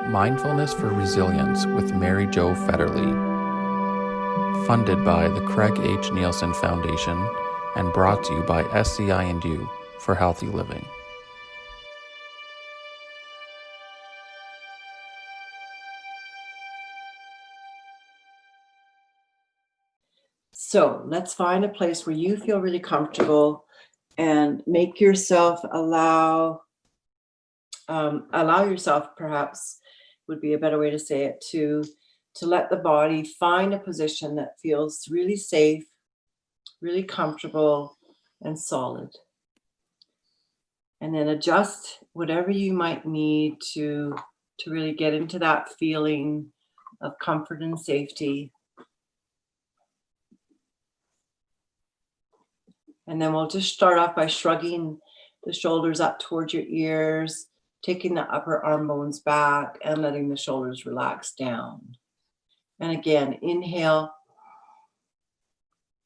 Mindfulness for Resilience with Mary-Jo Fetterly, funded by the Craig H. Nielsen Foundation and brought to you by SCI&U for Healthy Living. So let's find a place where you feel really comfortable and make yourself allow yourself, perhaps would be a better way to say it, to let the body find a position that feels really safe, really comfortable, and solid. And then adjust whatever you might need to really get into that feeling of comfort and safety. And then we'll just start off by shrugging the shoulders up towards your ears, taking the upper arm bones back and letting the shoulders relax down. And again, inhale,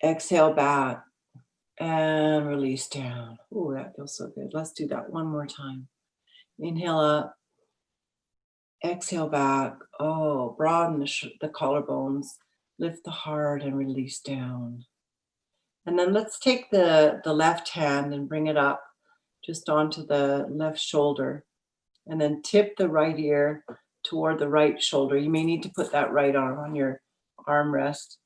exhale back, and release down. Oh, that feels so good. Let's do that one more time. Inhale up, exhale back. Oh, broaden the collarbones, lift the heart and release down. And then let's take the left hand and bring it up just onto the left shoulder. And then tip the right ear toward the right shoulder. You may need to put that right arm on your armrest.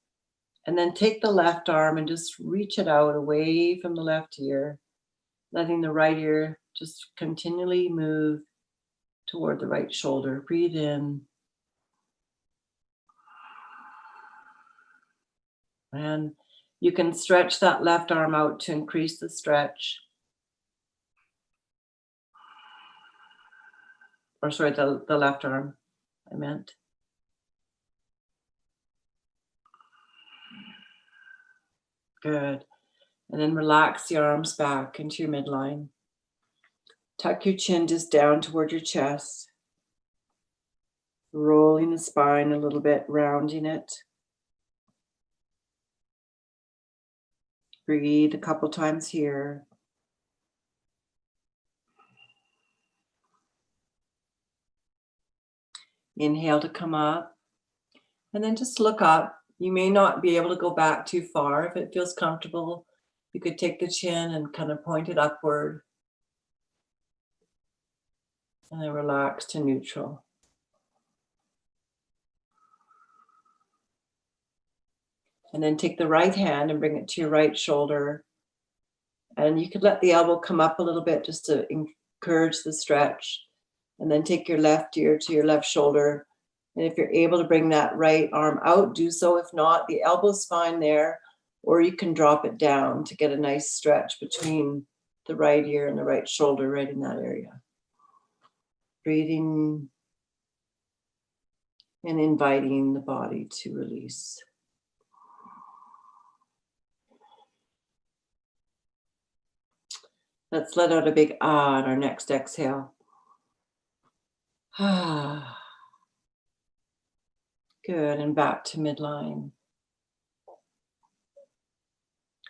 And then take the left arm and just reach it out away from the left ear, letting the right ear just continually move toward the right shoulder. Breathe in. And you can stretch that left arm out to increase the stretch. Or sorry, the left arm, I meant. Good. And then relax the arms back into your midline. Tuck your chin just down toward your chest. Rolling the spine a little bit, rounding it. Breathe a couple times here. Inhale to come up. And then just look up. You may not be able to go back too far. If it feels comfortable, you could take the chin and kind of point it upward. And then relax to neutral. And then take the right hand and bring it to your right shoulder. And you could let the elbow come up a little bit just to encourage the stretch. And then take your left ear to your left shoulder. And if you're able to bring that right arm out, do so. If not, the elbow's fine there. Or you can drop it down to get a nice stretch between the right ear and the right shoulder, right in that area. Breathing and inviting the body to release. Let's let out a big ah on our next exhale. Ah. Good, and back to midline.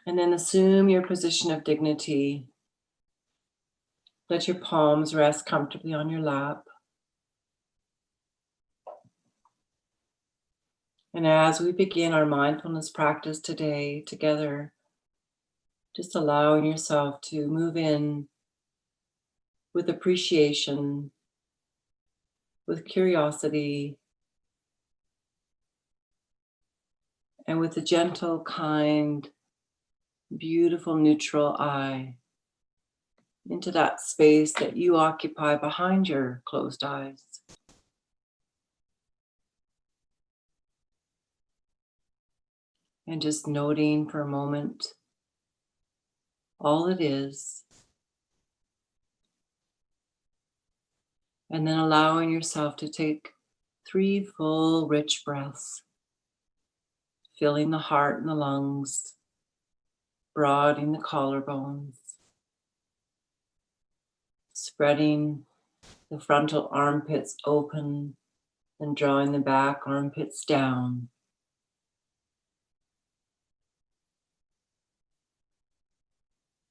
And then assume your position of dignity. Let your palms rest comfortably on your lap. And as we begin our mindfulness practice today together, just allowing yourself to move in with appreciation, with curiosity, and with a gentle, kind, beautiful, neutral eye into that space that you occupy behind your closed eyes. And just noting for a moment all it is. And then allowing yourself to take 3 full, rich breaths, filling the heart and the lungs, broadening the collarbones, spreading the frontal armpits open and drawing the back armpits down.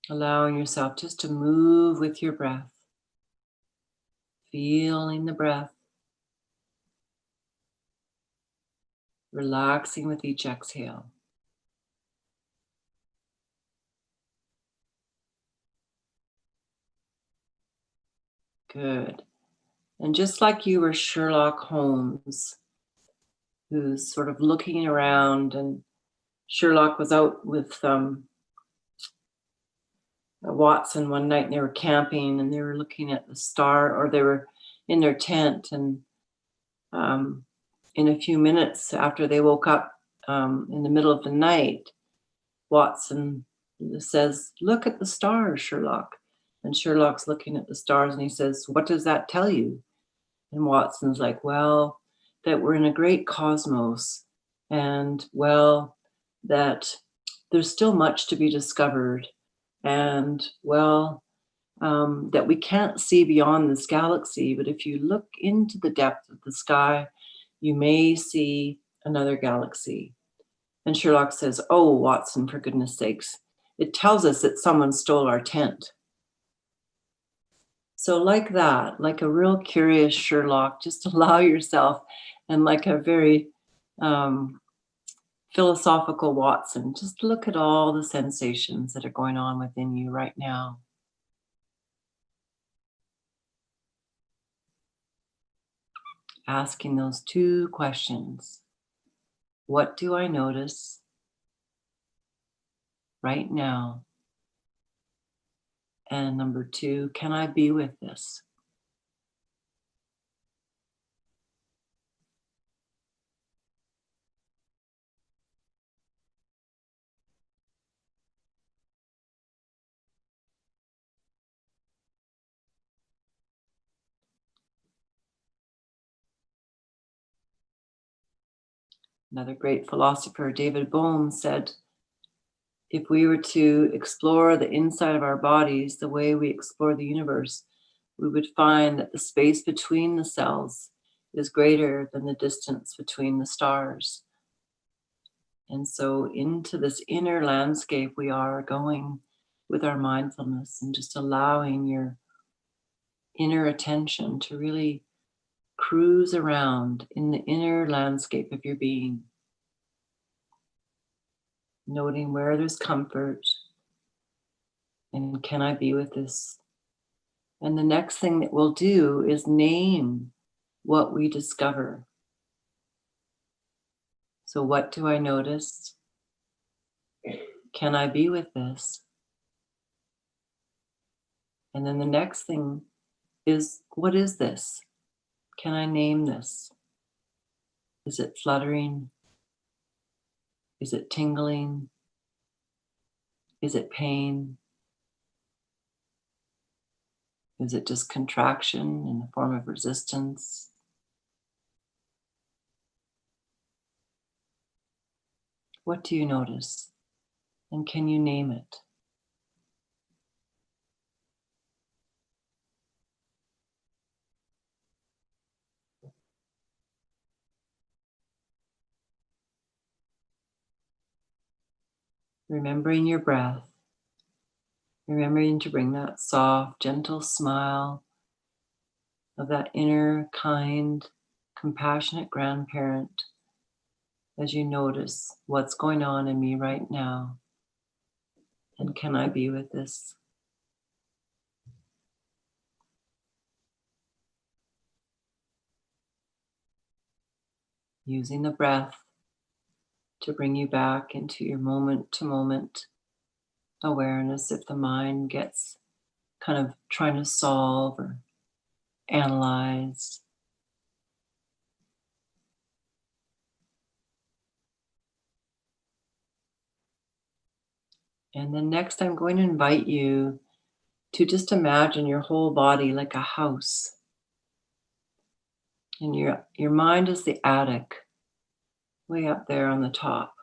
Allowing yourself just to move with your breath, feeling the breath relaxing with each exhale. Good. And just like you were Sherlock Holmes, who's sort of looking around, and Sherlock was out with Watson one night, and they were camping and they were looking at the star, or they were in their tent. And in a few minutes after they woke up in the middle of the night, Watson says, "Look at the stars, Sherlock." And Sherlock's looking at the stars and he says, "What does that tell you?" And Watson's like, "Well, that we're in a great cosmos, and well, that there's still much to be discovered, and well, that we can't see beyond this galaxy, but if you look into the depth of the sky, you may see another galaxy." And Sherlock says, "Oh, Watson, for goodness sakes, it tells us that someone stole our tent." So like that, like a real curious Sherlock, just allow yourself, and like a very um, philosophical Watson, just look at all the sensations that are going on within you right now. Asking those two questions. What do I notice right now? And number two, can I be with this? Another great philosopher, David Bohm, said, if we were to explore the inside of our bodies the way we explore the universe, we would find that the space between the cells is greater than the distance between the stars. And so into this inner landscape we are going with our mindfulness, and just allowing your inner attention to really cruise around in the inner landscape of your being, noting where there's comfort and can I be with this. And the next thing that we'll do is name what we discover. So what do I notice? Can I be with this? And then the next thing is, what is this? Can I name this? Is it fluttering? Is it tingling? Is it pain? Is it just contraction in the form of resistance? What do you notice? And can you name it? Remembering your breath, remembering to bring that soft, gentle smile of that inner, kind, compassionate grandparent as you notice what's going on in me right now. And can I be with this? Using the breath to bring you back into your moment to moment awareness if the mind gets kind of trying to solve or analyze. And then next, I'm going to invite you to just imagine your whole body like a house. And your mind is the attic, way up there on the top.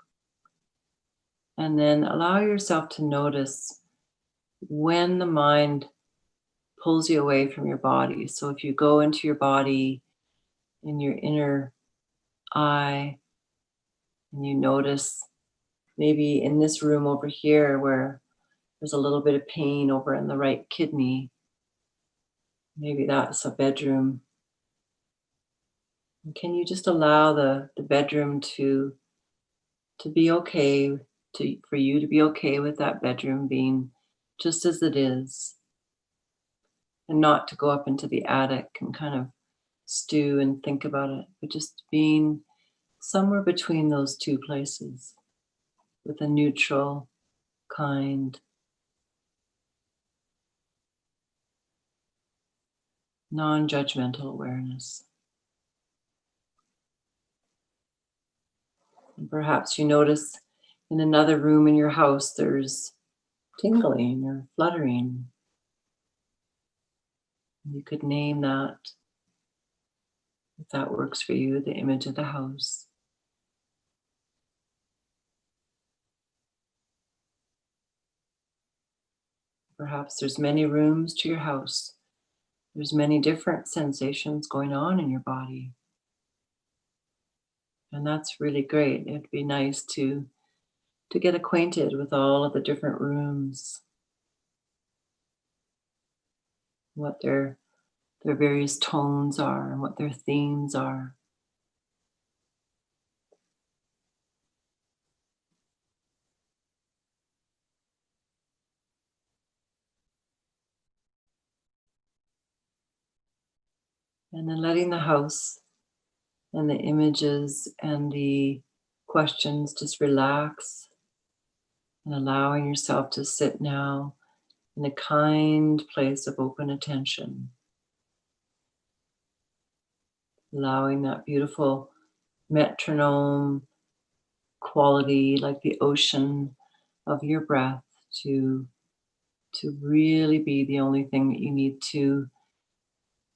And then allow yourself to notice when the mind pulls you away from your body. So if you go into your body in your inner eye, and you notice maybe in this room over here where there's a little bit of pain over in the right kidney, maybe that's a bedroom. And can you just allow the bedroom to be okay, for you to be okay with that bedroom being just as it is, and not to go up into the attic and kind of stew and think about it, but just being somewhere between those two places with a neutral, kind, non-judgmental awareness. And perhaps you notice in another room in your house there's tingling or fluttering. You could name that, if that works for you, the image of the house. Perhaps there's many rooms to your house. There's many different sensations going on in your body. And that's really great. It'd be nice to get acquainted with all of the different rooms, what their various tones are and what their themes are. And then letting the house and the images and the questions just relax, and allowing yourself to sit now in a kind place of open attention. Allowing that beautiful metronome quality, like the ocean of your breath, to really be the only thing that you need to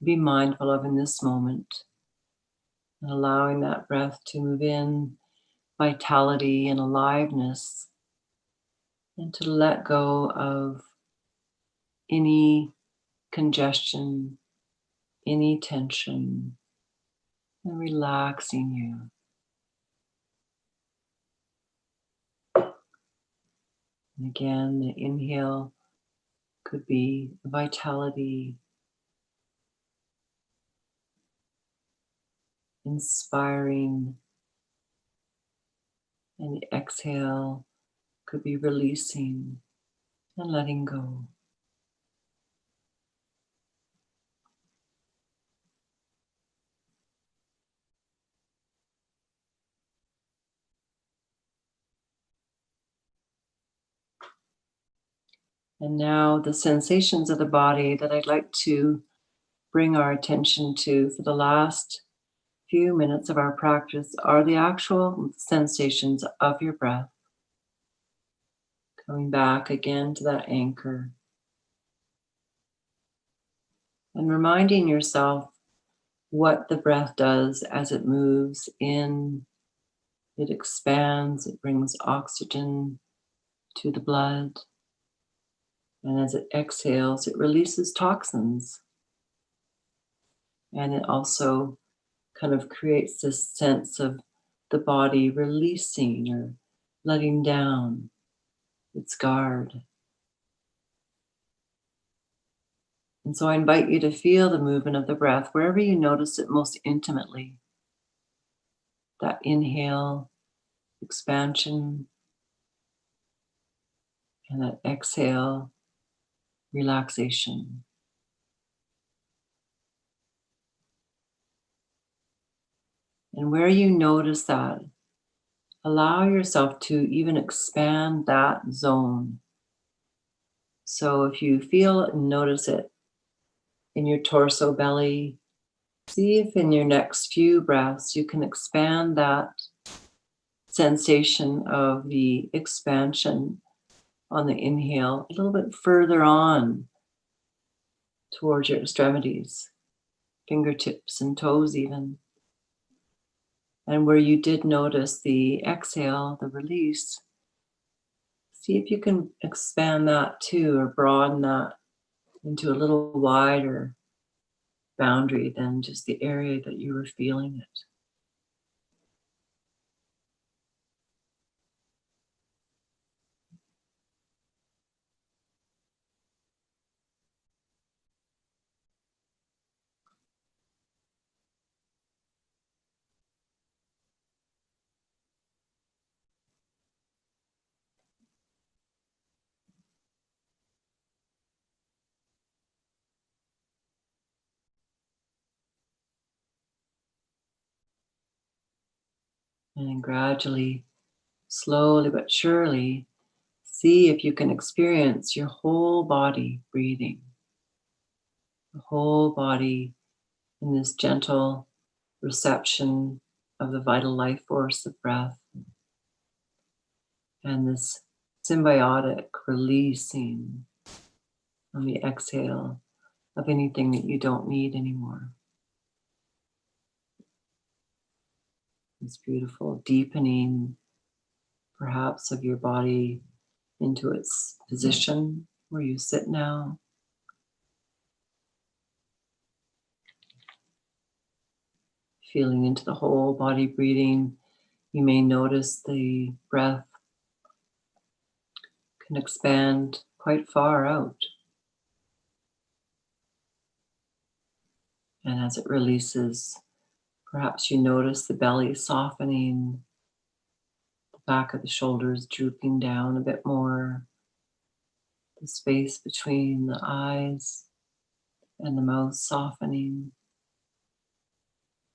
be mindful of in this moment. And allowing that breath to move in vitality and aliveness, and to let go of any congestion, any tension, and relaxing you. And again, the inhale could be vitality, inspiring, and the exhale could be releasing and letting go. And now the sensations of the body that I'd like to bring our attention to for the last few minutes of our practice are the actual sensations of your breath. Coming back again to that anchor. And reminding yourself what the breath does as it moves in. It expands, it brings oxygen to the blood. And as it exhales, it releases toxins. And it also kind of creates this sense of the body releasing or letting down its guard. And so I invite you to feel the movement of the breath wherever you notice it most intimately. That inhale, expansion, and that exhale, relaxation. And where you notice that, allow yourself to even expand that zone. So if you feel and notice it in your torso belly, see if in your next few breaths you can expand that sensation of the expansion on the inhale a little bit further on towards your extremities, fingertips and toes even. And where you did notice the exhale, the release, see if you can expand that too, or broaden that into a little wider boundary than just the area that you were feeling it. And then gradually, slowly but surely, see if you can experience your whole body breathing. The whole body in this gentle reception of the vital life force of breath. And this symbiotic releasing on the exhale of anything that you don't need anymore. This beautiful deepening, perhaps, of your body into its position where you sit now. Feeling into the whole body breathing, you may notice the breath can expand quite far out. And as it releases, perhaps you notice the belly softening, the back of the shoulders drooping down a bit more, the space between the eyes and the mouth softening,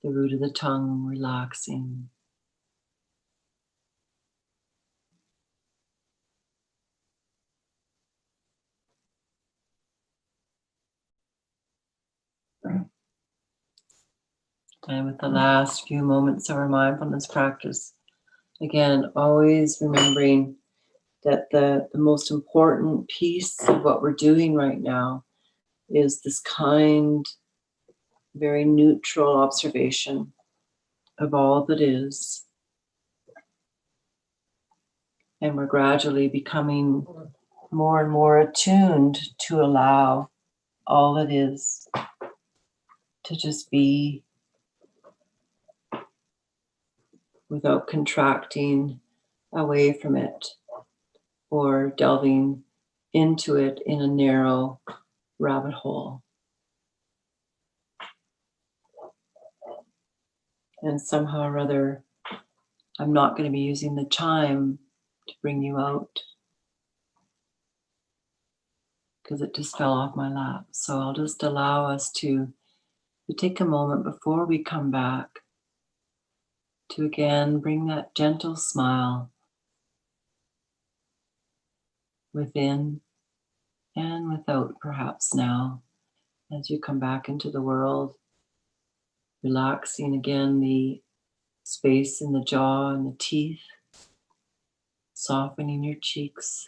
the root of the tongue relaxing. And with the last few moments of our mindfulness practice, again, always remembering that the most important piece of what we're doing right now is this kind, very neutral observation of all that is. And we're gradually becoming more and more attuned to allow all that is to just be, without contracting away from it or delving into it in a narrow rabbit hole. And somehow or other, I'm not going to be using the chime to bring you out because it just fell off my lap. So I'll just allow us to take a moment before we come back to again bring that gentle smile within and without, perhaps now, as you come back into the world, relaxing again the space in the jaw and the teeth, softening your cheeks.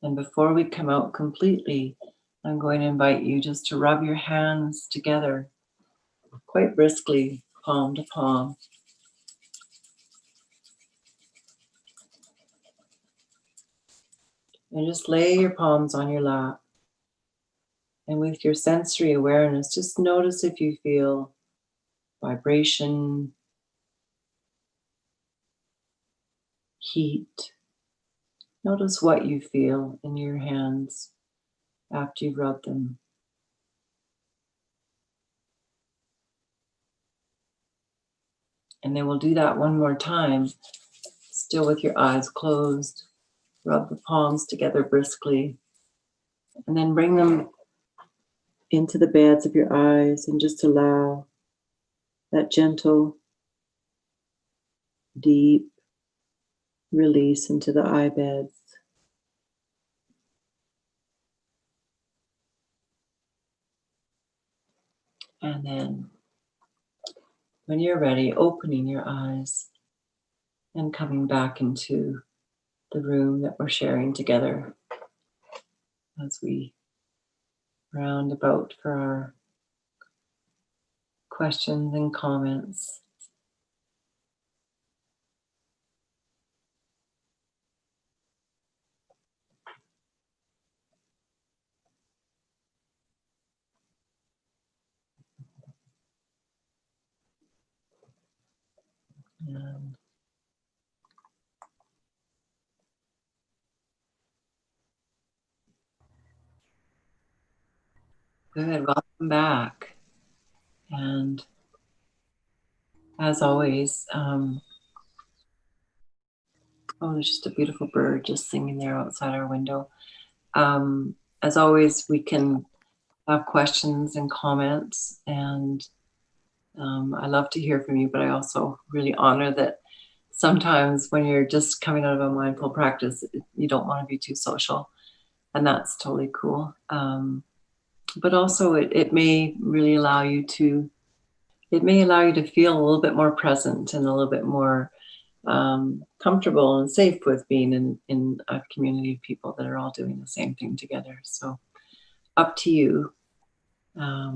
And before we come out completely, I'm going to invite you just to rub your hands together quite briskly, palm to palm. And just lay your palms on your lap. And with your sensory awareness, just notice if you feel vibration, heat. Notice what you feel in your hands after you've rubbed them. And then we'll do that one more time, still with your eyes closed. Rub the palms together briskly. And then bring them into the beds of your eyes and just allow that gentle, deep release into the eye beds. And then when you're ready, opening your eyes and coming back into the room that we're sharing together as we round about for our questions and comments. And good, welcome back. And as always, there's just a beautiful bird just singing there outside our window. As always, we can have questions and comments. And I love to hear from you, but I also really honor that sometimes when you're just coming out of a mindful practice, you don't want to be too social, and that's totally cool. But also it may really allow you to, feel a little bit more present and a little bit more comfortable and safe with being in a community of people that are all doing the same thing together. So up to you. Hi,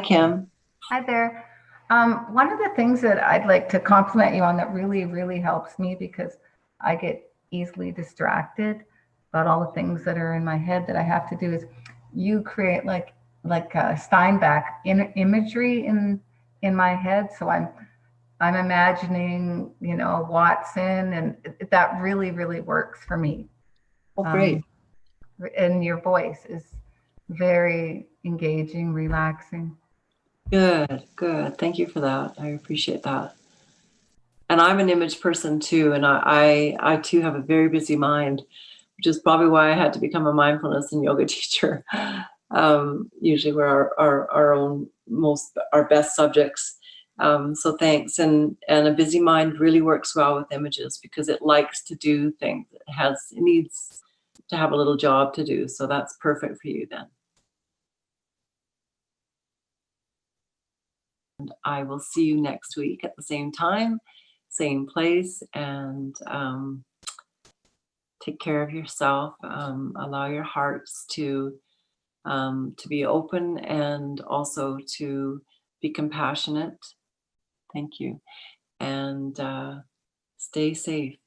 Kim. Hi there. One of the things that I'd like to compliment you on that really, really helps me, because I get easily distracted about all the things that are in my head that I have to do, is you create like Steinbeck imagery in my head. So I'm imagining, Watson, and that really, really works for me. Oh, great. And your voice is very engaging, relaxing. Good. Thank you for that. I appreciate that. And I'm an image person too, and I too have a very busy mind, which is probably why I had to become a mindfulness and yoga teacher. Usually we're our best subjects. So thanks. And a busy mind really works well with images because it likes to do things. It needs to have a little job to do. So that's perfect for you then. And I will see you next week at the same time, same place, and take care of yourself. Allow your hearts to be open and also to be compassionate. Thank you. And stay safe.